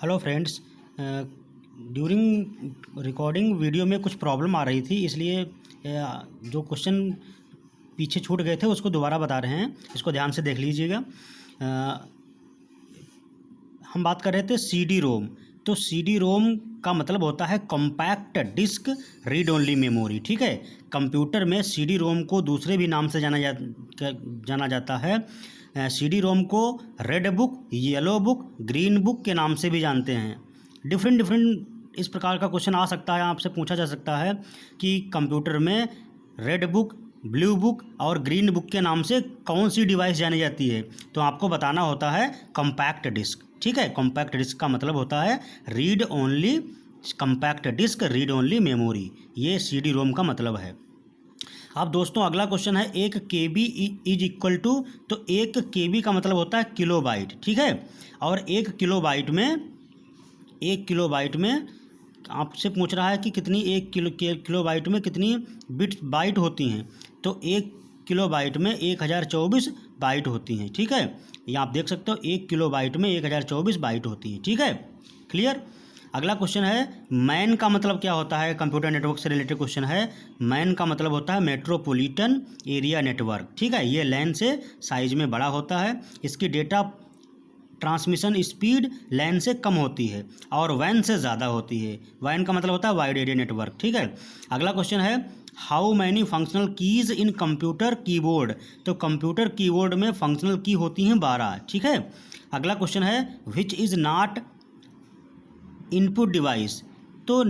Hello friends, during recording video में कुछ problem आ रही थी, इसलिए जो क्वेश्चन पीछे छूट गए थे उसको दोबारा बता रहे हैं। इसको ध्यान से देख लीजिएगा। हम बात कर रहे थे सीडी रोम। तो सीडी रोम का मतलब होता है compact disc read only memory. ठीक है, कंप्यूटर में सीडी रोम को दूसरे भी नाम से जाना जाता है। सीडी रोम को red book, yellow book, green book के नाम से भी जानते हैं। डिफरेंट इस प्रकार का क्वेश्चन आ सकता है, आपसे पूछा जा सकता है कि कंप्यूटर में रेड बुक, ब्लू बुक और ग्रीन बुक के नाम से कौन सी डिवाइस जानी जाती है। तो आपको बताना होता है कॉम्पैक्ट डिस्क। ठीक है, कॉम्पैक्ट डिस्क का मतलब होता है read only, compact disc read only memory. ये सीडी रोम का मतलब है। अब दोस्तों अगला क्वेश्चन है, 1 KB इज इक्वल टू। तो 1 KB का मतलब होता है किलोबाइट। ठीक है, और 1 किलोबाइट में आपसे पूछ रहा है कि कितनी 1 किलोबाइट में कितनी बाइट होती हैं। तो 1 किलोबाइट में 1024 बाइट होती हैं। ठीक है, ये आप देख सकते हो, 1 किलोबाइट में 1024 बाइट होती हैं। ठीक है, क्लियर। अगला क्वेश्चन है, मैन का मतलब क्या होता है। कंप्यूटर नेटवर्क से रिलेटेड क्वेश्चन है। मैन का मतलब होता है मेट्रोपॉलिटन एरिया नेटवर्क। ठीक है, ये लैन से साइज में बड़ा होता है। इसकी डेटा ट्रांसमिशन स्पीड लैन से कम होती है और वैन से ज़्यादा होती है। वैन का मतलब होता है वाइड एरिया नेटवर्क। ठीक है, अगला क्वेश्चन है, how many functional keys in computer keyboard. तो कंप्यूटर कीबोर्ड में फंक्शनल की होती हैं 12। ठीक है, अगला क्वेश्चन है, which is not input device. तो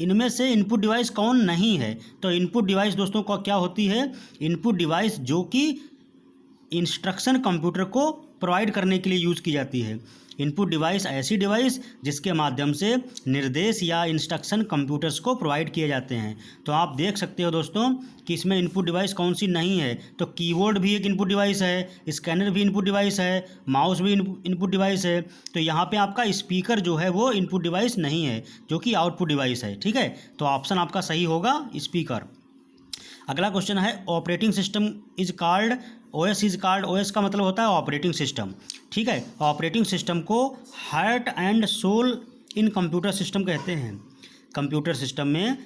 इनमें से इनपुट डिवाइस कौन नहीं है। तो इनपुट डिवाइस दोस्तों को क्या होती है, इनपुट डिवाइस जो कि इंस्ट्रक्शन कंप्यूटर को प्रोवाइड करने के लिए यूज़ की जाती है। इनपुट डिवाइस ऐसी डिवाइस जिसके माध्यम से निर्देश या इंस्ट्रक्शन कंप्यूटर्स को प्रोवाइड किए जाते हैं। तो आप देख सकते हो दोस्तों कि इसमें इनपुट डिवाइस कौन सी नहीं है। तो कीबोर्ड भी एक इनपुट डिवाइस है, स्कैनर भी इनपुट डिवाइस है, माउस भी इनपुट डिवाइस है। तो यहाँ पे आपका स्पीकर जो है वो इनपुट डिवाइस नहीं है, जो कि आउटपुट डिवाइस है। ठीक है, तो ऑप्शन आपका सही होगा स्पीकर। अगला क्वेश्चन है, operating system is called OS is called. OS का मतलब होता है ऑपरेटिंग सिस्टम। ठीक है, ऑपरेटिंग सिस्टम को heart and soul in computer system कहते हैं। कंप्यूटर सिस्टम में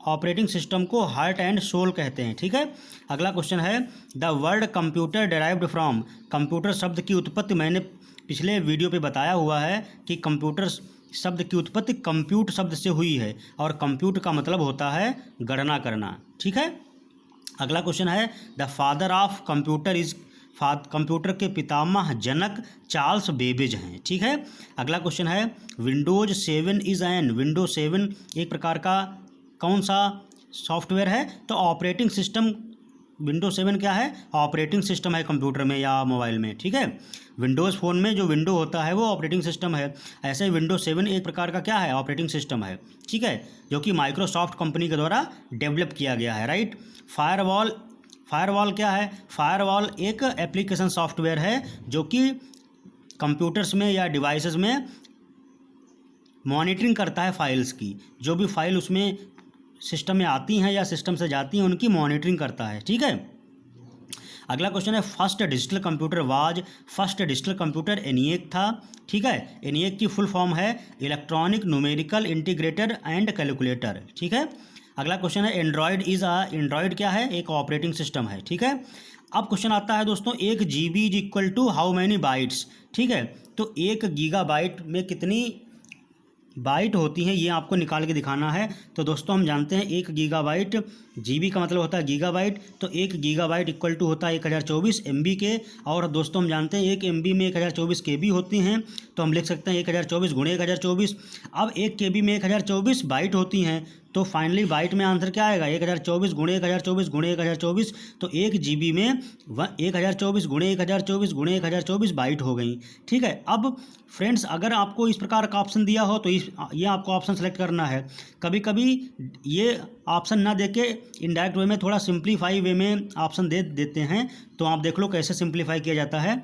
ऑपरेटिंग सिस्टम को हार्ट एंड सोल कहते हैं। ठीक है, अगला क्वेश्चन है, the word computer derived from. Computer शब्द की उत्पत्ति मैंने पिछले वीडियो पे बताया हुआ है कि कंप्यूटर शब्द की उत्पत्ति कंप्यूट शब्द से हुई है, और कंप्यूट का मतलब होता है गणना करना। ठीक है, अगला क्वेश्चन है, the father of computer is. Computer के पितामह जनक चार्ल्स बेबेज हैं। ठीक है, अगला क्वेश्चन है, विंडोज 7 इज एन। विंडोज 7 एक प्रकार का कौन सा सॉफ्टवेयर है। तो ऑपरेटिंग सिस्टम। विंडोज 7 क्या है, ऑपरेटिंग सिस्टम है कंप्यूटर में या मोबाइल में। ठीक है, विंडोज़ फ़ोन में जो विंडो होता है वो ऑपरेटिंग सिस्टम है। ऐसे ही विंडोज 7 एक प्रकार का क्या है, ऑपरेटिंग सिस्टम है। ठीक है, जो कि माइक्रोसॉफ्ट कंपनी के द्वारा डेवलप किया गया है। राइट। फायरवॉल क्या है, फायरवॉल एक एप्लीकेशन सॉफ्टवेयर है जो कि कंप्यूटर्स में या डिवाइसेस में मॉनिटरिंग करता है फाइल्स की। जो भी फाइल उसमें सिस्टम में आती हैं या सिस्टम से जाती हैं उनकी मॉनिटरिंग करता है। ठीक है, अगला क्वेश्चन है, first digital computer was. First digital computer ENIAC था। ठीक है, ENIAC की फुल फॉर्म है electronic numerical integrator and calculator. ठीक है, अगला क्वेश्चन है, एंड्रॉयड इज एंड्रॉयड क्या है, एक ऑपरेटिंग सिस्टम है। ठीक है, अब क्वेश्चन आता है दोस्तों, 1 GB is equal to how many bytes. ठीक है, तो 1 गीगाबाइट में कितनी बाइट होती हैं ये आपको निकाल के दिखाना है। तो दोस्तों हम जानते हैं 1 गीगाबाइट, GB का मतलब होता है गीगाबाइट। तो 1 गीगाबाइट इक्वल टू होता है 1024 MB के। और दोस्तों हम जानते हैं 1 MB में 1024 KB होती हैं। तो हम लिख सकते हैं 1024 गुणे 1024। अब 1 KB में 1024 बाइट होती हैं। तो फाइनली बाइट में आंसर क्या आएगा, 1024 गुणे 1024 गुणे 1024। तो 1 GB में 1024 गुणे 1024 गुणे 1024 बाइट हो गई। ठीक है, अब फ्रेंड्स अगर आपको इस प्रकार का ऑप्शन दिया हो तो ये आपको ऑप्शन सेलेक्ट करना है। कभी कभी ये ऑप्शन ना देके इनडायरेक्ट वे में थोड़ा सिंप्लीफाई वे में ऑप्शन दे देते हैं। तो आप देख लो कैसे सिंप्लीफाई किया जाता है।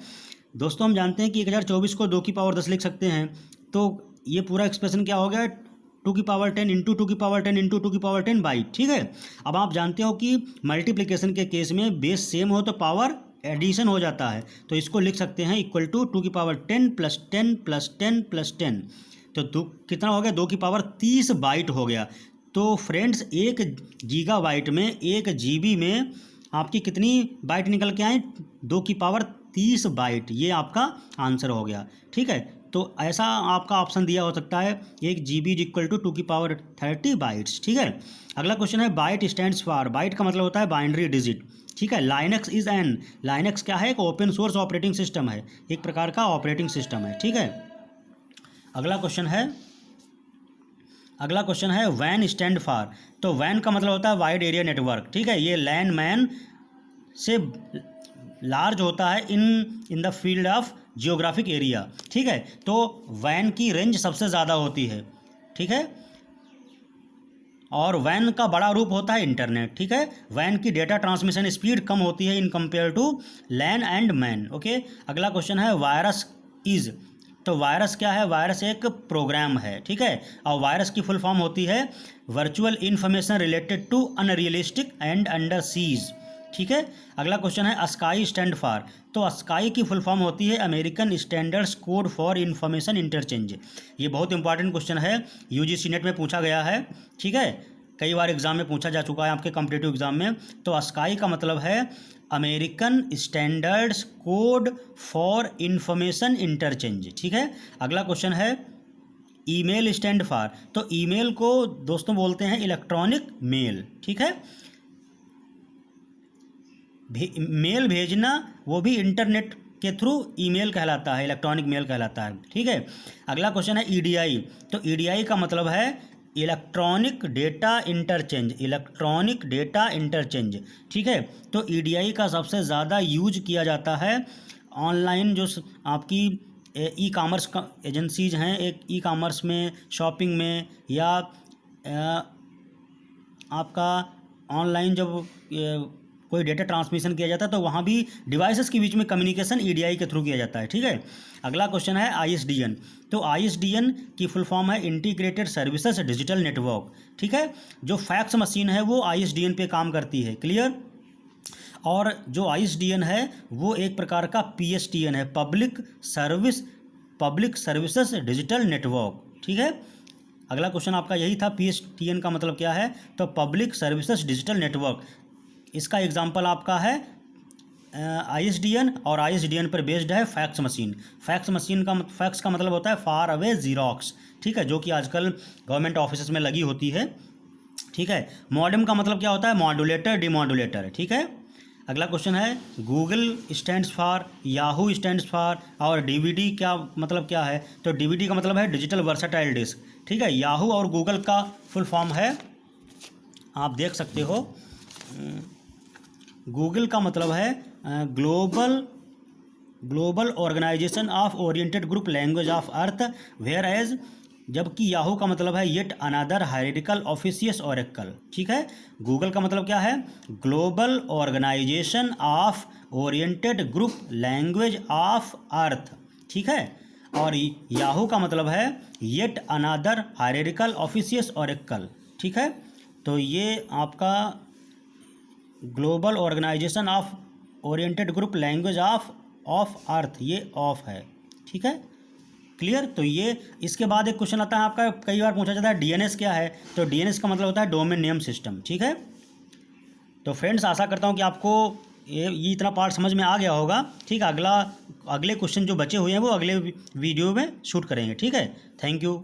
दोस्तों हम जानते हैं कि 1024 को 2 की पावर 10 लिख सकते हैं। तो ये पूरा एक्सप्रेशन क्या हो गया, 2 की पावर 10 इंटू 2 की पावर 10 इंटू 2 की पावर 10 बाइट। ठीक है, अब आप जानते हो कि मल्टीप्लिकेशन के केस में बेस सेम हो तो पावर एडिशन हो जाता है तो इसको लिख सकते हैं इक्वल टू 2 की पावर 10 + 10 + 10 + 10। तो कितना हो गया, 2 की पावर 30 बाइट हो गया। तो फ्रेंड्स 1 गीगाबाइट में, 1 जीबी में आपकी कितनी बाइट निकल के आए, 2 की पावर 30 बाइट। ये आपका आंसर हो गया। ठीक है, तो ऐसा आपका ऑप्शन दिया हो सकता है 1 GB इक्वल टू 2 की पावर 30 बाइट्स। ठीक है, अगला क्वेश्चन है बाइट स्टैंड्स फॉर, बाइट का मतलब होता है बाइनरी डिजिट। ठीक है, लाइनक्स इज एन, लाइनक्स क्या है, एक ओपन सोर्स ऑपरेटिंग सिस्टम है, एक प्रकार का ऑपरेटिंग सिस्टम है। ठीक है, अगला क्वेश्चन है वैन स्टैंड फॉर। तो वैन का मतलब होता है वाइड एरिया नेटवर्क। ठीक है, ये लैंड मैन से लार्ज होता है in the field of geographic area. ठीक है, तो वैन की रेंज सबसे ज़्यादा होती है। ठीक है, और वैन का बड़ा रूप होता है इंटरनेट। ठीक है, वैन की डेटा ट्रांसमिशन स्पीड कम होती है in compare to LAN and MAN. Okay, अगला क्वेश्चन है वायरस इज। तो वायरस क्या है, वायरस एक प्रोग्राम है। ठीक है, और वायरस की फुल फॉर्म होती है virtual information related to unrealistic and under seize. ठीक है, अगला क्वेश्चन है स्काई स्टैंड फॉर। तो स्काई की फुल फॉर्म होती है American standards code for information interchange. ये बहुत इंपॉर्टेंट क्वेश्चन है, यूजीसी नेट में पूछा गया है। ठीक है, कई बार एग्जाम में पूछा जा चुका है आपके कॉम्पिटिटिव एग्जाम में। तो स्काई का मतलब है American standards code for information interchange. ठीक है, अगला क्वेश्चन है ईमेल स्टैंड फॉर। तो ईमेल को दोस्तों बोलते हैं इलेक्ट्रॉनिक मेल। ठीक है, मेल भेजना वो भी इंटरनेट के थ्रू ईमेल कहलाता है, इलेक्ट्रॉनिक मेल कहलाता है। ठीक है, अगला क्वेश्चन है ईडीआई। तो ईडीआई का मतलब है electronic data interchange, electronic data interchange. ठीक है, तो ईडीआई का सबसे ज़्यादा यूज किया जाता है ऑनलाइन जो आपकी ई कामर्स का एजेंसीज हैं, एक ई कामर्स में, शॉपिंग में, या आपका ऑनलाइन जब कोई डेटा ट्रांसमिशन किया जाता है तो वहाँ भी डिवाइसेस के बीच में कम्युनिकेशन ईडीआई के थ्रू किया जाता है। ठीक है, अगला क्वेश्चन है आईएसडीएन। तो आईएसडीएन की फुल फॉर्म है इंटीग्रेटेड सर्विसेज डिजिटल नेटवर्क। ठीक है, जो फैक्स मशीन है वो आईएसडीएन पे काम करती है। क्लियर, और जो आईएसडीएन है वो एक प्रकार का पीएसटीएन है, पब्लिक सर्विसेज डिजिटल नेटवर्क। ठीक है, अगला क्वेश्चन आपका यही था, पीएसटीएन का मतलब क्या है, तो पब्लिक सर्विसेज डिजिटल नेटवर्क। इसका एग्जाम्पल आपका है आईएसडीएन, और आईएसडीएन पर बेस्ड है फैक्स मशीन। फैक्स का मतलब होता है फार अवे जीरोक्स। ठीक है, जो कि आजकल गवर्नमेंट ऑफिस में लगी होती है। ठीक है, मॉडेम का मतलब क्या होता है, मॉड्यूलेटर डिमॉड्यूलेटर। ठीक है, अगला क्वेश्चन है Google stands for, Yahoo stands for, और डीवीडी क्या मतलब क्या है, तो डीवीडी का मतलब है डिजिटल वर्सेटाइल डिस्क। ठीक है, याहू और गूगल का फुल फॉर्म है, आप देख सकते हो, गूगल का मतलब है global organization of oriented group language of earth, where age, जबकि याहू का मतलब है yet another hierarchical officious oracle. ठीक है, गूगल का मतलब क्या है, global organization of oriented group language of earth. ठीक है, और याहू का मतलब है yet another hierarchical officious oracle. ठीक है, तो ये आपका global organization of oriented group language of earth, ये ऑफ है। ठीक है, क्लियर। तो ये इसके बाद एक क्वेश्चन आता है आपका, कई बार पूछा जाता है डीएनएस क्या है, तो डीएनएस का मतलब होता है डोमेन नेम सिस्टम। ठीक है, तो फ्रेंड्स आशा करता हूँ कि आपको ये इतना पार्ट समझ में आ गया होगा। ठीक है, अगले क्वेश्चन जो बचे हुए हैं वो अगले वीडियो में शूट करेंगे। ठीक है, थैंक यू।